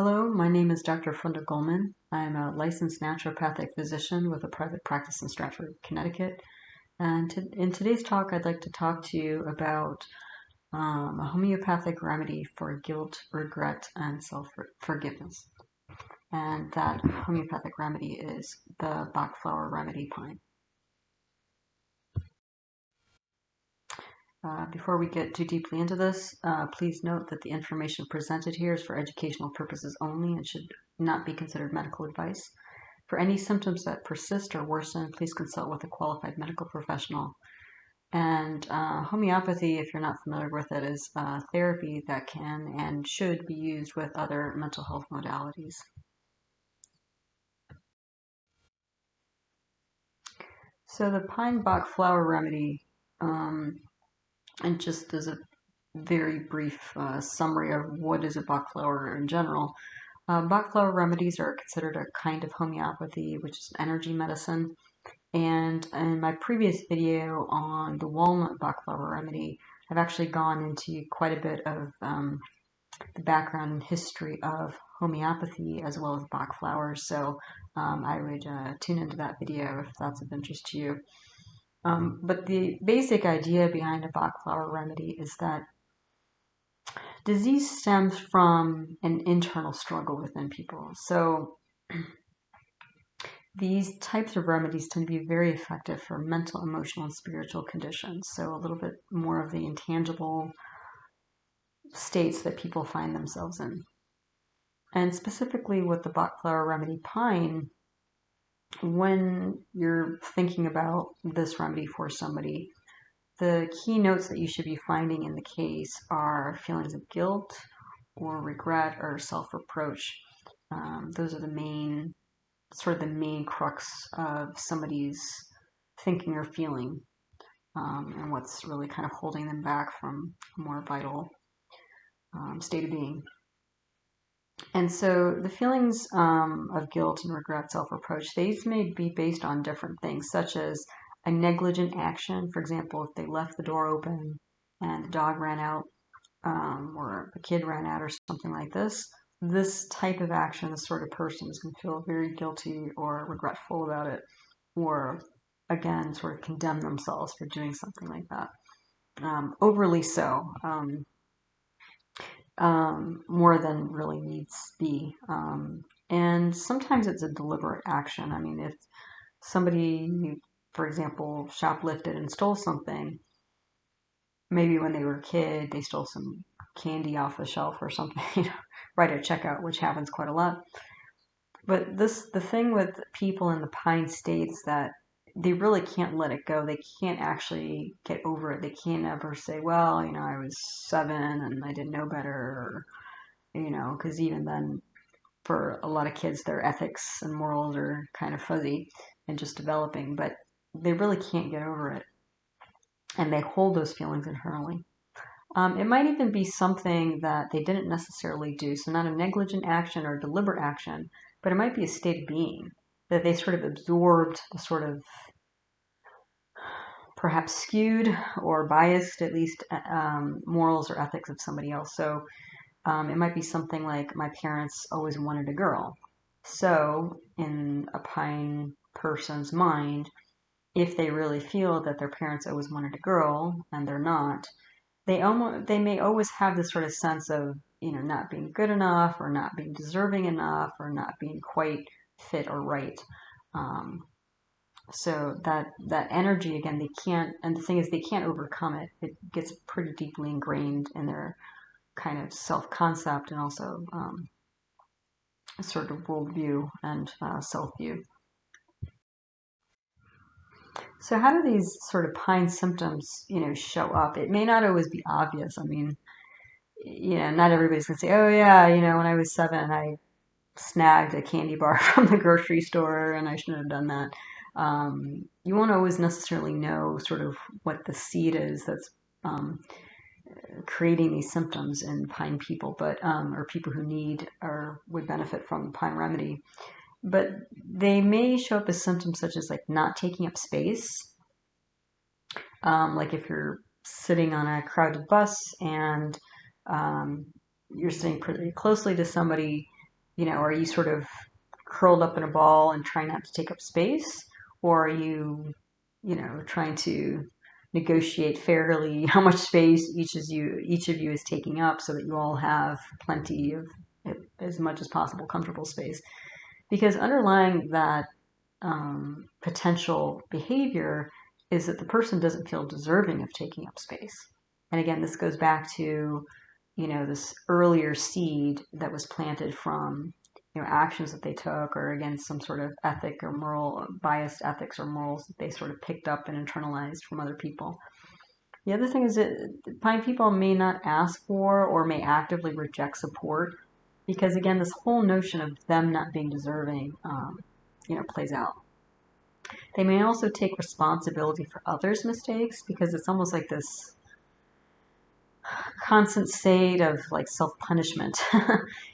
Hello, my name is Dr. Funda Goldman. I'm a licensed naturopathic physician with a private practice in Stratford, Connecticut. And in today's talk, I'd like to talk to you about a homeopathic remedy for guilt, regret, and self-forgiveness. And that homeopathic remedy is the Bach flower remedy pine. Before we get too deeply into this, please note that the information presented here is for educational purposes only and should not be considered medical advice. For any symptoms that persist or worsen, please consult with a qualified medical professional. And homeopathy, if you're not familiar with it, is therapy that can and should be used with other mental health modalities. So the pine Bach flower remedy, and just as a very brief summary of what is a Bach flower in general, Bach flower remedies are considered a kind of homeopathy, which is energy medicine. And in my previous video on the walnut Bach flower remedy, I've actually gone into quite a bit of the background and history of homeopathy as well as Bach flowers. So I would tune into that video if that's of interest to you. But the basic idea behind a Bach flower remedy is that disease stems from an internal struggle within people. So these types of remedies tend to be very effective for mental, emotional, and spiritual conditions. So a little bit more of the intangible states that people find themselves in. And specifically with the Bach flower remedy pine, when you're thinking about this remedy for somebody, the key notes that you should be finding in the case are feelings of guilt or regret or self-reproach. Those are the main crux of somebody's thinking or feeling, and what's really kind of holding them back from a more vital state of being. And so the feelings of guilt and regret, self-reproach, these may be based on different things, such as a negligent action. For example, if they left the door open and the dog ran out, or a kid ran out or something like this type of action, this sort of person is going to feel very guilty or regretful about it, or again, sort of condemn themselves for doing something like that. Overly so. More than really needs be. And sometimes it's a deliberate action. I mean, if somebody, for example, shoplifted and stole something, maybe when they were a kid, they stole some candy off the shelf or something, right at checkout, which happens quite a lot. But the thing with people in the pine states that they really can't let it go. They can't actually get over it. They can't ever say, well, I was 7 and I didn't know better, or, because even then, for a lot of kids, their ethics and morals are kind of fuzzy and just developing, but they really can't get over it. And they hold those feelings internally. It might even be something that they didn't necessarily do, so not a negligent action or deliberate action, but it might be a state of being that they sort of absorbed the sort of perhaps skewed or biased, at least, morals or ethics of somebody else. So it might be something like, my parents always wanted a girl. So in a pine person's mind, if they really feel that their parents always wanted a girl and they're not, they may always have this sort of sense of, not being good enough or not being deserving enough or not being quite fit or right. So that energy, again, they can't, and the thing is, they can't overcome it. It gets pretty deeply ingrained in their kind of self-concept and also sort of worldview and self-view. So how do these sort of pine symptoms, show up? It may not always be obvious. I mean, not everybody's going to say, oh yeah, when I was 7, I snagged a candy bar from the grocery store and I shouldn't have done that. You won't always necessarily know sort of what the seed is that's creating these symptoms in pine people, but or people who need or would benefit from the pine remedy. But they may show up as symptoms such as like not taking up space. Like if you're sitting on a crowded bus and you're sitting pretty closely to somebody are you sort of curled up in a ball and trying not to take up space? Or are you, trying to negotiate fairly how much space each of you is taking up so that you all have plenty of, as much as possible, comfortable space? Because underlying that potential behavior is that the person doesn't feel deserving of taking up space. And again, this goes back to, this earlier seed that was planted from, actions that they took, or again, some sort of ethic or moral, biased ethics or morals that they sort of picked up and internalized from other people. The other thing is that pine people may not ask for or may actively reject support because, again, this whole notion of them not being deserving, plays out. They may also take responsibility for others' mistakes because it's almost like this constant state of like self-punishment,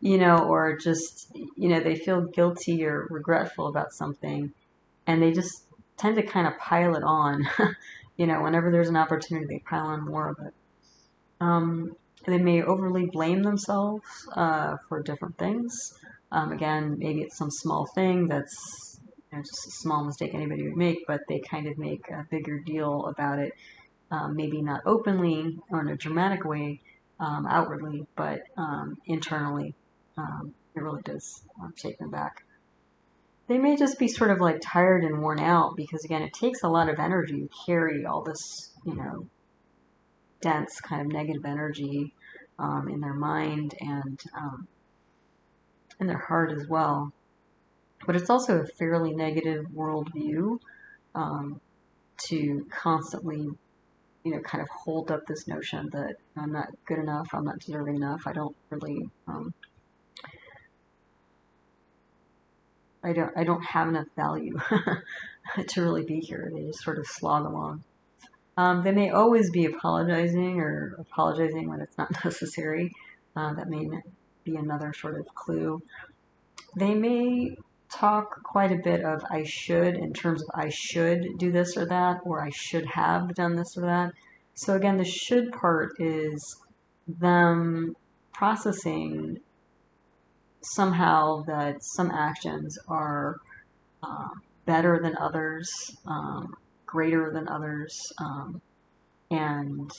or just, they feel guilty or regretful about something and they just tend to kind of pile it on. Whenever there's an opportunity, they pile on more of it. They may overly blame themselves for different things. Again, maybe it's some small thing that's just a small mistake anybody would make, but they kind of make a bigger deal about it. Maybe not openly or in a dramatic way outwardly, but internally, it really does shake them back. They may just be sort of like tired and worn out because, again, it takes a lot of energy to carry all this, dense kind of negative energy in their mind and in their heart as well. But it's also a fairly negative worldview to constantly, kind of hold up this notion that I'm not good enough, I'm not deserving enough, I don't really, I don't have enough value to really be here. They just sort of slog along. They may always be apologizing or apologizing when it's not necessary. That may be another sort of clue. They may talk quite a bit of I should, in terms of I should do this or that, or I should have done this or that. So again, the should part is them processing somehow that some actions are better than others, greater than others, and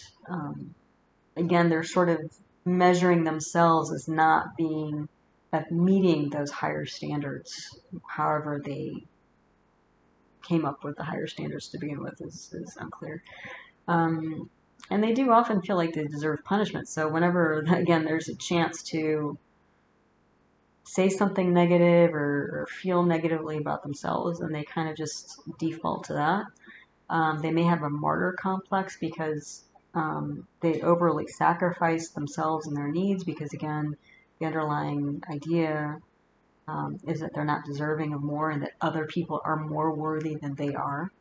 again, they're sort of measuring themselves as not being at meeting those higher standards. However, they came up with the higher standards to begin with is unclear. And they do often feel like they deserve punishment. So whenever, again, there's a chance to say something negative or feel negatively about themselves, and they kind of just default to that. They may have a martyr complex because they overly sacrifice themselves and their needs because, again, the underlying idea is that they're not deserving of more and that other people are more worthy than they are.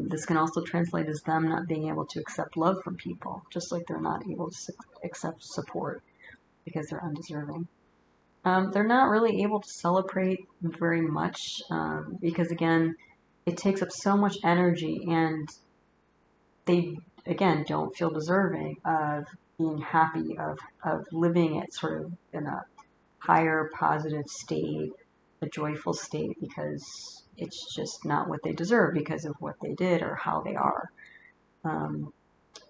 This can also translate as them not being able to accept love from people, just like they're not able to accept support because they're undeserving. They're not really able to celebrate very much because, again, it takes up so much energy and they, again, don't feel deserving of being happy, of living it sort of in a higher positive state, a joyful state, because it's just not what they deserve because of what they did or how they are.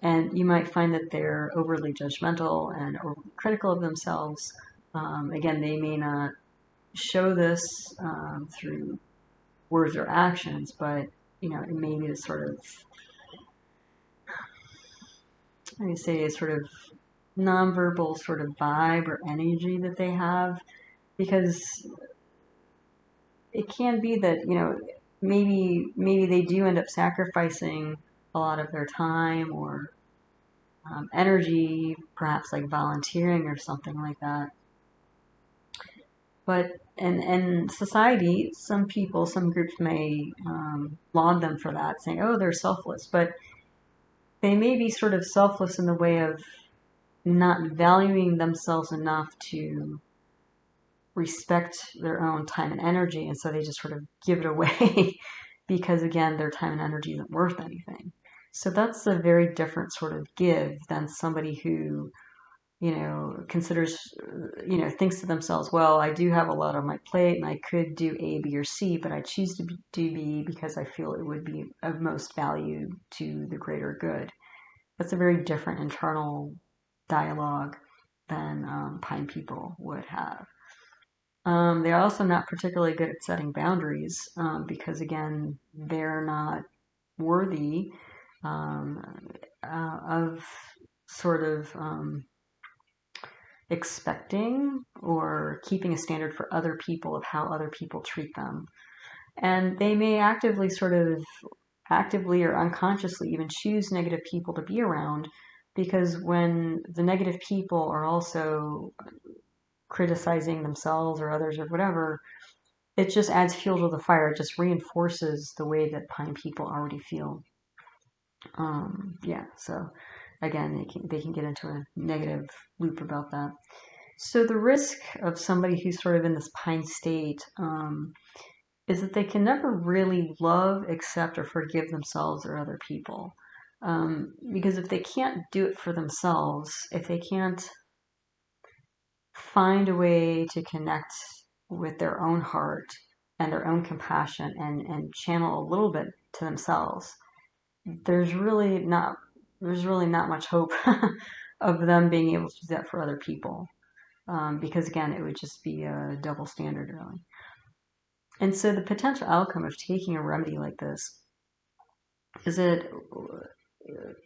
And you might find that they're overly judgmental and overly critical of themselves. Again, they may not show this through words or actions, but it may be the sort of, how do you say, a sort of nonverbal sort of vibe or energy that they have, because it can be that maybe they do end up sacrificing a lot of their time or energy, perhaps like volunteering or something like that. But in society, some people, some groups may laud them for that, saying, "Oh, they're selfless," but they may be sort of selfless in the way of not valuing themselves enough to respect their own time and energy, and so they just sort of give it away because, again, their time and energy isn't worth anything. So that's a very different sort of give than somebody who considers, thinks to themselves, well, I do have a lot on my plate and I could do A, B, or C, but I choose to do B because I feel it would be of most value to the greater good. That's a very different internal dialogue than pine people would have. They're also not particularly good at setting boundaries because, again, they're not worthy of sort of expecting or keeping a standard for other people of how other people treat them. And they may actively or unconsciously even choose negative people to be around, because when the negative people are also criticizing themselves or others or whatever, it just adds fuel to the fire. It just reinforces the way that pine people already feel. So again, they can get into a negative loop about that. So the risk of somebody who's sort of in this pine state is that they can never really love, accept, or forgive themselves or other people. Because if they can't do it for themselves, if they can't find a way to connect with their own heart and their own compassion and channel a little bit to themselves, there's really not much hope of them being able to do that for other people. Because again, it would just be a double standard, really. And so the potential outcome of taking a remedy like this is that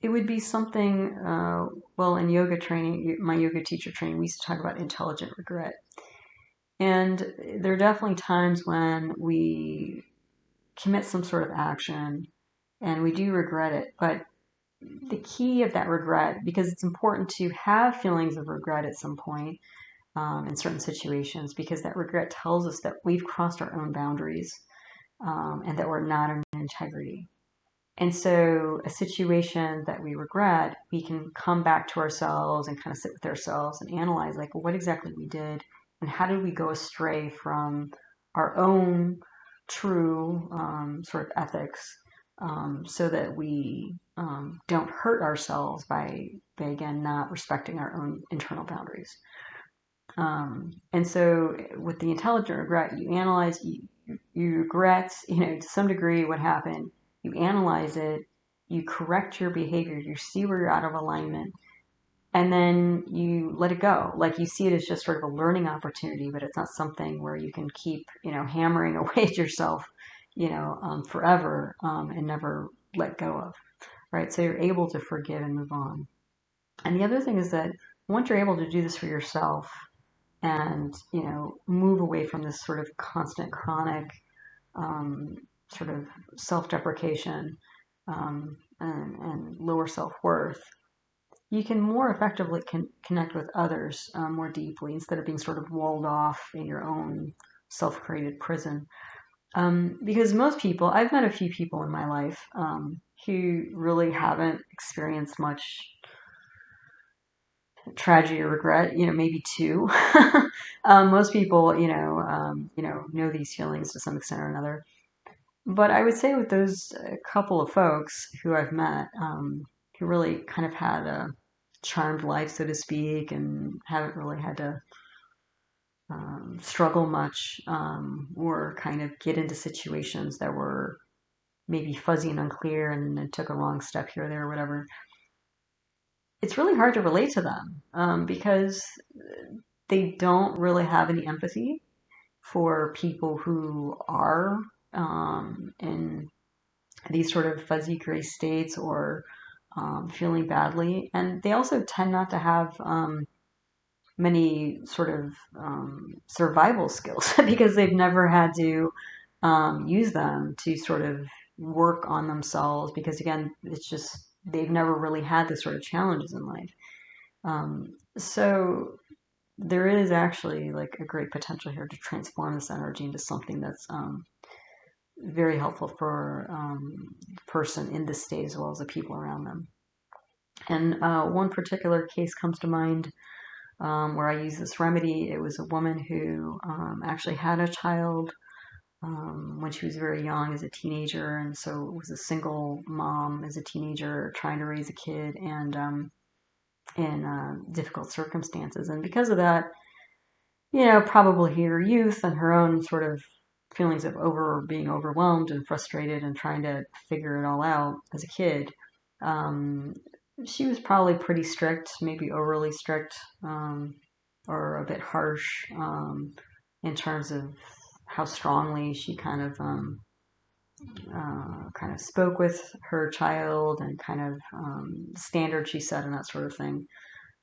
it would be something, in yoga training, my yoga teacher training, we used to talk about intelligent regret. And there are definitely times when we commit some sort of action and we do regret it. But the key of that regret, because it's important to have feelings of regret at some point in certain situations, because that regret tells us that we've crossed our own boundaries and that we're not in integrity. And so a situation that we regret, we can come back to ourselves and kind of sit with ourselves and analyze, like, what exactly we did and how did we go astray from our own true sort of ethics, so that we don't hurt ourselves by, again, not respecting our own internal boundaries. And so with the intelligent regret, you analyze, you regret, to some degree what happened. You analyze it, you correct your behavior, you see where you're out of alignment, and then you let it go. Like, you see it as just sort of a learning opportunity, but it's not something where you can keep, hammering away at yourself, forever, and never let go of, right? So you're able to forgive and move on. And the other thing is that once you're able to do this for yourself and, move away from this sort of constant chronic sort of self-deprecation and lower self-worth, you can more effectively connect with others more deeply instead of being sort of walled off in your own self-created prison. Because most people, I've met a few people in my life who really haven't experienced much tragedy or regret, maybe two. Most people, know these feelings to some extent or another. But I would say with those couple of folks who I've met, who really kind of had a charmed life, so to speak, and haven't really had to struggle much, or kind of get into situations that were maybe fuzzy and unclear and took a wrong step here or there or whatever, it's really hard to relate to them because they don't really have any empathy for people who are in these sort of fuzzy gray states or feeling badly. And they also tend not to have many sort of survival skills because they've never had to use them to sort of work on themselves, because again, it's just they've never really had this sort of challenges in life. So there is actually like a great potential here to transform this energy into something that's very helpful for the person in this state as well as the people around them. And one particular case comes to mind where I use this remedy. It was a woman who actually had a child when she was very young as a teenager, and so it was a single mom as a teenager trying to raise a kid. And in difficult circumstances. And because of that, you know, probably her youth and her own sort of feelings of being overwhelmed and frustrated and trying to figure it all out as a kid, um, she was probably pretty strict, maybe overly strict, or a bit harsh, in terms of how strongly she kind of spoke with her child, and kind of standards she set and that sort of thing.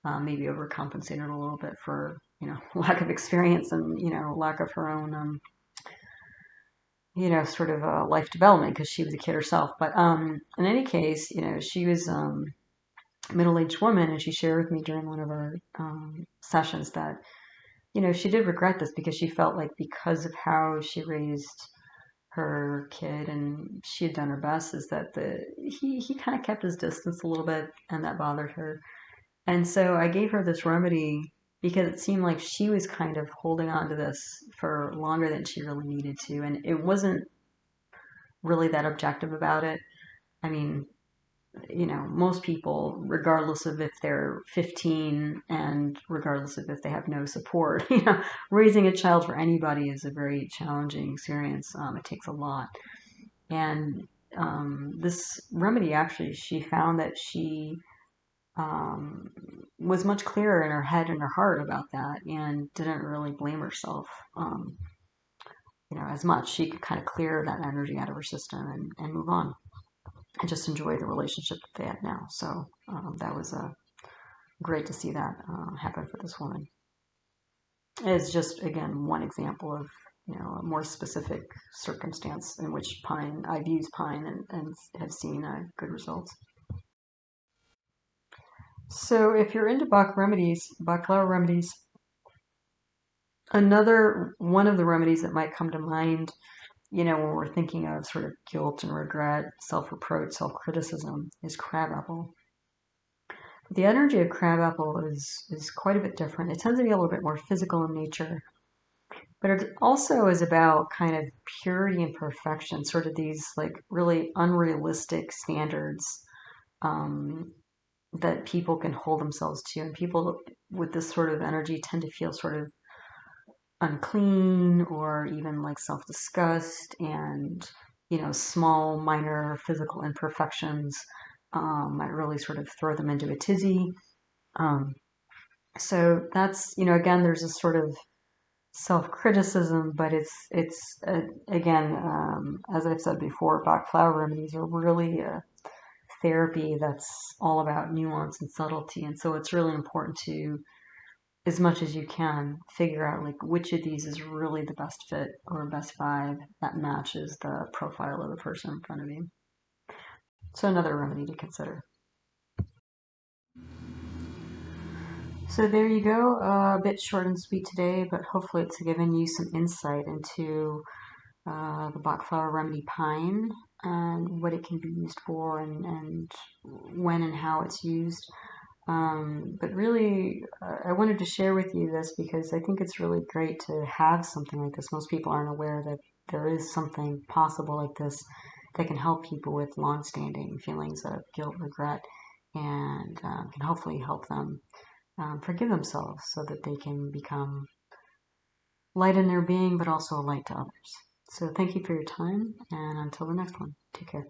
Maybe overcompensated a little bit for, you know, lack of experience and, you know, lack of her own, you know, sort of life development, because she was a kid herself. But in any case, you know, she was a middle-aged woman, and she shared with me during one of our sessions that, you know, she did regret this, because she felt like, because of how she raised her kid and she had done her best, is that he kind of kept his distance a little bit, and that bothered her. And so I gave her this remedy, because it seemed like she was kind of holding on to this for longer than she really needed to. And it wasn't really that objective about it. I mean, you know, most people, regardless of if they're 15 and regardless of if they have no support, you know, raising a child for anybody is a very challenging experience. It takes a lot. And this remedy, actually, she found that she was much clearer in her head and her heart about that, and didn't really blame herself, you know, as much. She could kind of clear that energy out of her system and move on and just enjoy the relationship that they have now. So that was great to see that happen for this woman. It's just, again, one example of, you know, a more specific circumstance in which I've used pine and have seen good results. So if you're into Bach flower remedies, another one of the remedies that might come to mind, you know, when we're thinking of sort of guilt and regret, self-reproach, self-criticism, is crabapple. The energy of crabapple is quite a bit different. It tends to be a little bit more physical in nature, but it also is about kind of purity and perfection, sort of these like really unrealistic standards um, that people can hold themselves to. And people with this sort of energy tend to feel sort of unclean, or even like self-disgust, and, you know, small minor physical imperfections might really sort of throw them into a tizzy. So that's, you know, again, there's a sort of self-criticism, but it's again, as I've said before, Bach flower remedies are really a therapy that's all about nuance and subtlety. And so it's really important to, as much as you can, figure out like which of these is really the best fit or best vibe that matches the profile of the person in front of you. So another remedy to consider. So there you go, a bit short and sweet today, but hopefully it's given you some insight into the Bach flower remedy pine, and what it can be used for, and when and how it's used. But really, I wanted to share with you this because I think it's really great to have something like this. Most people aren't aware that there is something possible like this that can help people with long-standing feelings of guilt, regret, and can hopefully help them forgive themselves, so that they can become light in their being, but also a light to others. So thank you for your time, and until the next one, take care.